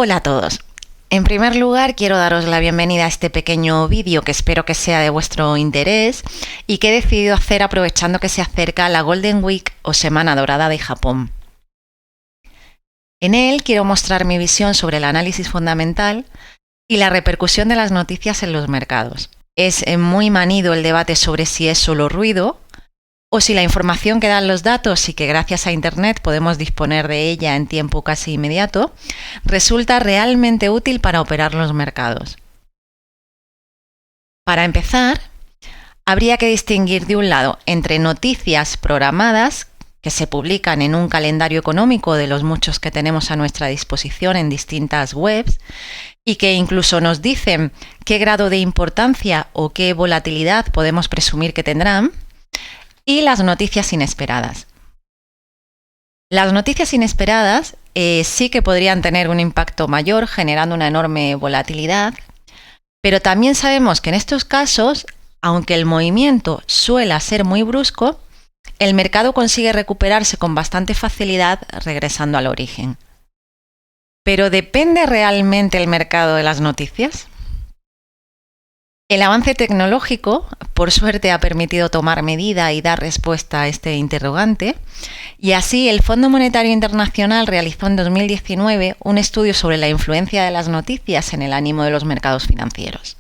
Hola a todos. En primer lugar, quiero daros la bienvenida a este pequeño vídeo que espero que sea de vuestro interés y que he decidido hacer aprovechando que se acerca la Golden Week o Semana Dorada de Japón. En él quiero mostrar mi visión sobre el análisis fundamental y la repercusión de las noticias en los mercados. Es muy manido el debate sobre si es solo ruido o si la información que dan los datos y que gracias a Internet podemos disponer de ella en tiempo casi inmediato, resulta realmente útil para operar los mercados. Para empezar, habría que distinguir de un lado entre noticias programadas que se publican en un calendario económico de los muchos que tenemos a nuestra disposición en distintas webs y que incluso nos dicen qué grado de importancia o qué volatilidad podemos presumir que tendrán, y las noticias inesperadas. Las noticias inesperadas sí que podrían tener un impacto mayor, generando una enorme volatilidad, pero también sabemos que en estos casos, aunque el movimiento suele ser muy brusco, el mercado consigue recuperarse con bastante facilidad regresando al origen. ¿Pero depende realmente el mercado de las noticias? El avance tecnológico, por suerte, ha permitido tomar medida y dar respuesta a este interrogante, y así el Fondo Monetario Internacional realizó en 2019 un estudio sobre la influencia de las noticias en el ánimo de los mercados financieros.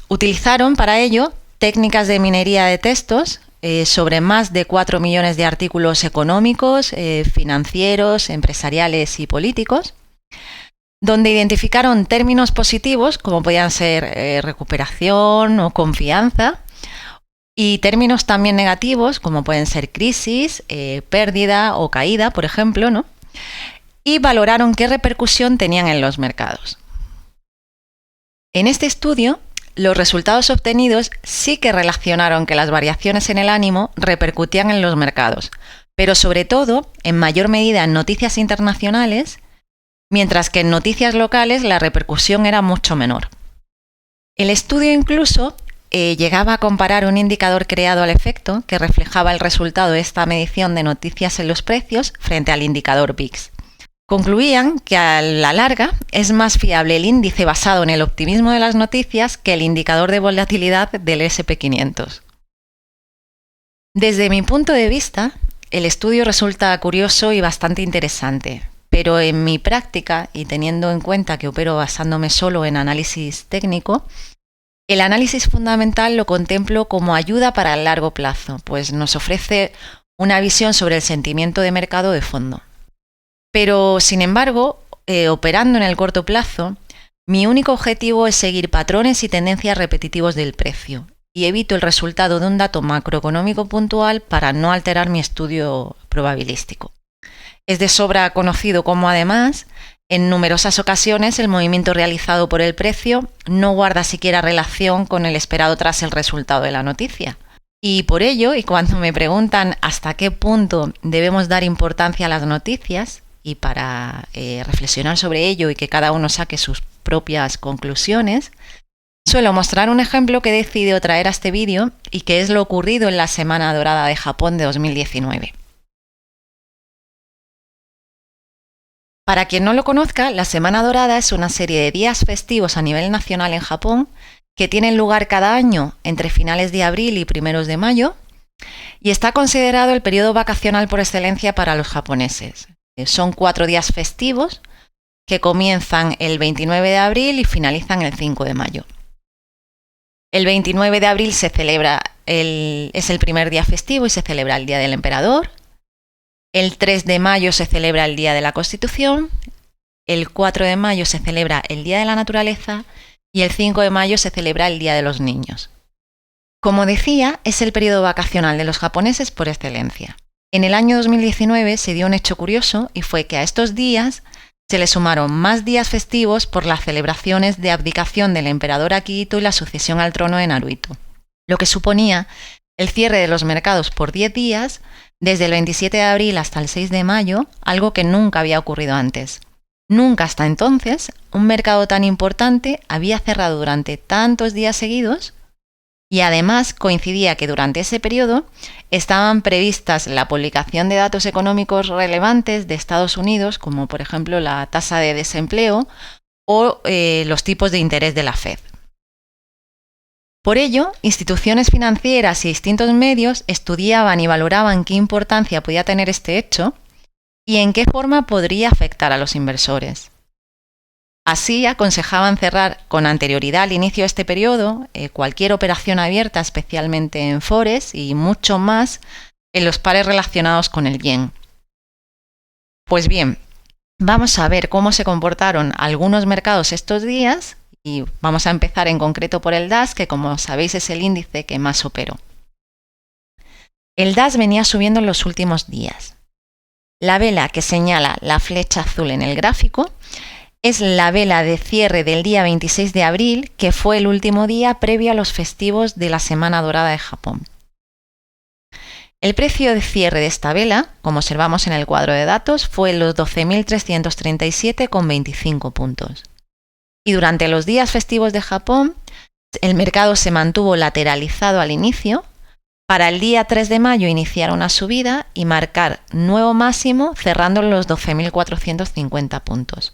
Utilizaron para ello técnicas de minería de textos sobre más de 4 millones de artículos económicos, financieros, empresariales y políticos, donde identificaron términos positivos como podían ser recuperación o confianza, y términos también negativos como pueden ser crisis, pérdida o caída, por ejemplo, ¿no? Y valoraron qué repercusión tenían en los mercados. En este estudio, los resultados obtenidos sí que relacionaron que las variaciones en el ánimo repercutían en los mercados, pero sobre todo, en mayor medida en noticias internacionales, mientras que en noticias locales la repercusión era mucho menor. El estudio incluso llegaba a comparar un indicador creado al efecto que reflejaba el resultado de esta medición de noticias en los precios frente al indicador VIX. Concluían que a la larga es más fiable el índice basado en el optimismo de las noticias que el indicador de volatilidad del S&P 500. Desde mi punto de vista, el estudio resulta curioso y bastante interesante. Pero en mi práctica, y teniendo en cuenta que opero basándome solo en análisis técnico, el análisis fundamental lo contemplo como ayuda para el largo plazo, pues nos ofrece una visión sobre el sentimiento de mercado de fondo. Pero, sin embargo, operando en el corto plazo, mi único objetivo es seguir patrones y tendencias repetitivos del precio, y evito el resultado de un dato macroeconómico puntual para no alterar mi estudio probabilístico. Es de sobra conocido cómo, además, en numerosas ocasiones el movimiento realizado por el precio no guarda siquiera relación con el esperado tras el resultado de la noticia. Y por ello, y cuando me preguntan hasta qué punto debemos dar importancia a las noticias, y para reflexionar sobre ello y que cada uno saque sus propias conclusiones, suelo mostrar un ejemplo que he decidido traer a este vídeo y que es lo ocurrido en la Semana Dorada de Japón de 2019. Para quien no lo conozca, la Semana Dorada es una serie de días festivos a nivel nacional en Japón que tienen lugar cada año entre finales de abril y primeros de mayo y está considerado el periodo vacacional por excelencia para los japoneses. Son 4 días festivos que comienzan el 29 de abril y finalizan el 5 de mayo. El 29 de abril es el primer día festivo y se celebra el Día del Emperador. El 3 de mayo se celebra el Día de la Constitución, el 4 de mayo se celebra el Día de la Naturaleza y el 5 de mayo se celebra el Día de los Niños. Como decía, es el periodo vacacional de los japoneses por excelencia. En el año 2019 se dio un hecho curioso y fue que a estos días se le sumaron más días festivos por las celebraciones de abdicación del emperador Akihito y la sucesión al trono de Naruhito, lo que suponía el cierre de los mercados por 10 días, desde el 27 de abril hasta el 6 de mayo, algo que nunca había ocurrido antes. Nunca hasta entonces un mercado tan importante había cerrado durante tantos días seguidos Y además coincidía que durante ese periodo estaban previstas la publicación de datos económicos relevantes de Estados Unidos, como por ejemplo la tasa de desempleo o los tipos de interés de la Fed. Por ello, instituciones financieras y distintos medios estudiaban y valoraban qué importancia podía tener este hecho y en qué forma podría afectar a los inversores. Así, aconsejaban cerrar con anterioridad al inicio de este periodo cualquier operación abierta, especialmente en Forex y mucho más en los pares relacionados con el yen. Pues bien, vamos a ver cómo se comportaron algunos mercados estos días y vamos a empezar en concreto por el DAX, que como sabéis es el índice que más operó. El DAX venía subiendo en los últimos días. La vela que señala la flecha azul en el gráfico es la vela de cierre del día 26 de abril, que fue el último día previo a los festivos de la Semana Dorada de Japón. El precio de cierre de esta vela, como observamos en el cuadro de datos, fue los 12.337,25 puntos. Y durante los días festivos de Japón, el mercado se mantuvo lateralizado al inicio, para el día 3 de mayo iniciar una subida y marcar nuevo máximo cerrando en los 12.450 puntos.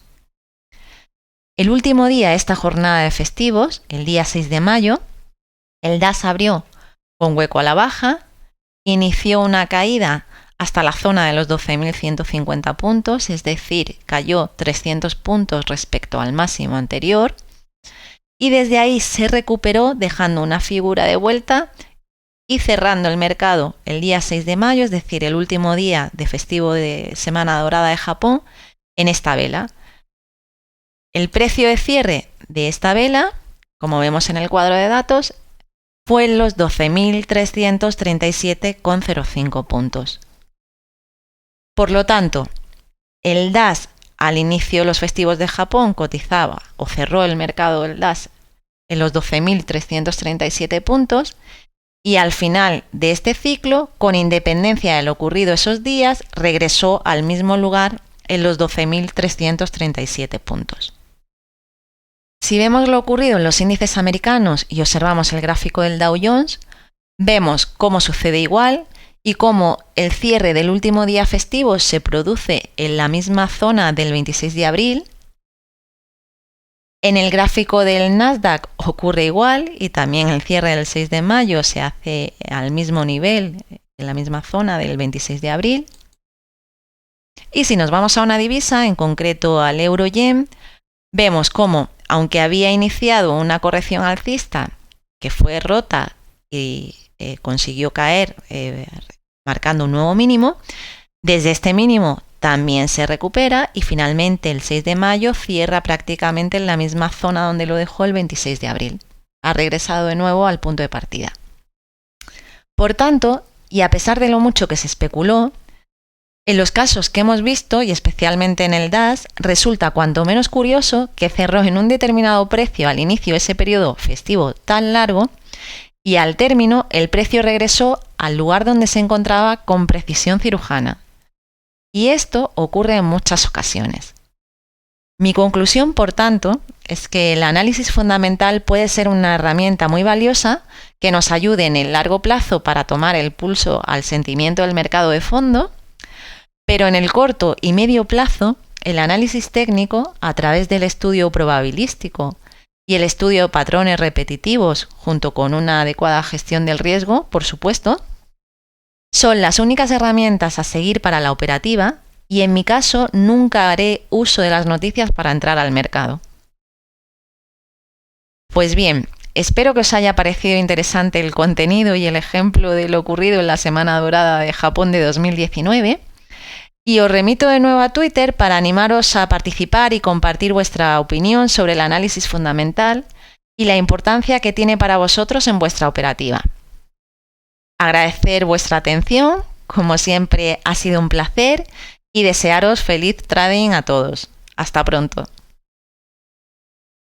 El último día de esta jornada de festivos, el día 6 de mayo, el DAX abrió con hueco a la baja, inició una caída hasta la zona de los 12.150 puntos, es decir, cayó 300 puntos respecto al máximo anterior, y desde ahí se recuperó dejando una figura de vuelta y cerrando el mercado el día 6 de mayo, es decir, el último día de festivo de Semana Dorada de Japón, en esta vela. El precio de cierre de esta vela, como vemos en el cuadro de datos, fue en los 12.337,05 puntos. Por lo tanto, el DAX al inicio de los festivos de Japón cotizaba o cerró el mercado del DAX en los 12.337 puntos y al final de este ciclo, con independencia de lo ocurrido esos días, regresó al mismo lugar en los 12.337 puntos. Si vemos lo ocurrido en los índices americanos y observamos el gráfico del Dow Jones, vemos cómo sucede igual y cómo el cierre del último día festivo se produce en la misma zona del 26 de abril. En el gráfico del Nasdaq ocurre igual y también el cierre del 6 de mayo se hace al mismo nivel, en la misma zona del 26 de abril. Y si nos vamos a una divisa, en concreto al euro-yen, vemos cómo, aunque había iniciado una corrección alcista que fue rota y consiguió caer marcando un nuevo mínimo, desde este mínimo también se recupera y finalmente el 6 de mayo cierra prácticamente en la misma zona donde lo dejó el 26 de abril. Ha regresado de nuevo al punto de partida. Por tanto, y a pesar de lo mucho que se especuló, en los casos que hemos visto, y especialmente en el DAX, resulta cuanto menos curioso que cerró en un determinado precio al inicio de ese periodo festivo tan largo y al término el precio regresó al lugar donde se encontraba con precisión cirujana. Y esto ocurre en muchas ocasiones. Mi conclusión, por tanto, es que el análisis fundamental puede ser una herramienta muy valiosa que nos ayude en el largo plazo para tomar el pulso al sentimiento del mercado de fondo, pero en el corto y medio plazo, el análisis técnico, a través del estudio probabilístico y el estudio de patrones repetitivos, junto con una adecuada gestión del riesgo, por supuesto, son las únicas herramientas a seguir para la operativa y en mi caso nunca haré uso de las noticias para entrar al mercado. Pues bien, espero que os haya parecido interesante el contenido y el ejemplo de lo ocurrido en la Semana Dorada de Japón de 2019. Y os remito de nuevo a Twitter para animaros a participar y compartir vuestra opinión sobre el análisis fundamental y la importancia que tiene para vosotros en vuestra operativa. Agradecer vuestra atención, como siempre ha sido un placer, y desearos feliz trading a todos. Hasta pronto.